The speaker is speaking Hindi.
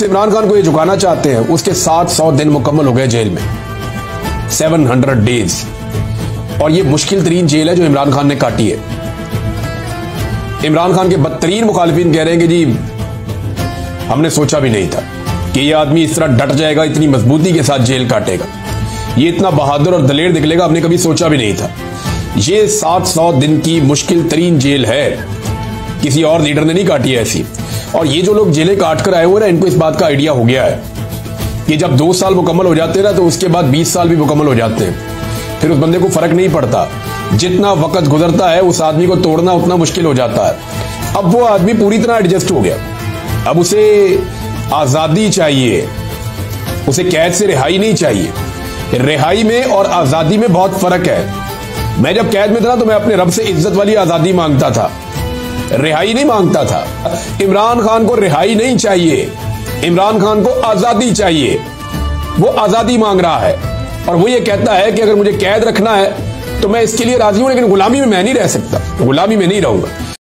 इमरान खान को ये झुकाना चाहते हैं, उसके 700 दिन मुकम्मल हो गए जेल में, 700 डेज। और ये मुश्किल तरीन जेल है जो इमरान खान ने काटी है। इमरान खान के बदतरीन मुखालिफिन कह रहे हैं कि जी हमने सोचा भी नहीं था कि ये आदमी इस तरह डट जाएगा, इतनी मजबूती के साथ जेल काटेगा, ये इतना बहादुर और दलेर निकलेगा, हमने कभी सोचा भी नहीं था। ये 700 दिन की मुश्किल तरीन जेल है, किसी और लीडर ने नहीं काटी है ऐसी। और ये जो लोग जेलें काट कर आए हुए ना, इनको इस बात का आइडिया हो गया है कि जब 2 साल मुकम्मल हो जाते हैं ना, तो उसके बाद 20 साल भी मुकम्मल हो जाते हैं, फिर उस बंदे को फर्क नहीं पड़ता। जितना वक्त गुजरता है उस आदमी को तोड़ना उतना मुश्किल हो जाता है। अब वो आदमी पूरी तरह एडजस्ट हो गया, अब उसे आजादी चाहिए, उसे कैद से रिहाई नहीं चाहिए। रिहाई में और आजादी में बहुत फर्क है। मैं जब कैद में था तो मैं अपने रब से इज्जत वाली आजादी मांगता था, रिहाई नहीं मांगता था। इमरान खान को रिहाई नहीं चाहिए, इमरान खान को आजादी चाहिए। वो आजादी मांग रहा है और वो ये कहता है कि अगर मुझे कैद रखना है तो मैं इसके लिए राजी हूं, लेकिन गुलामी में मैं नहीं रह सकता, गुलामी में नहीं रहूंगा।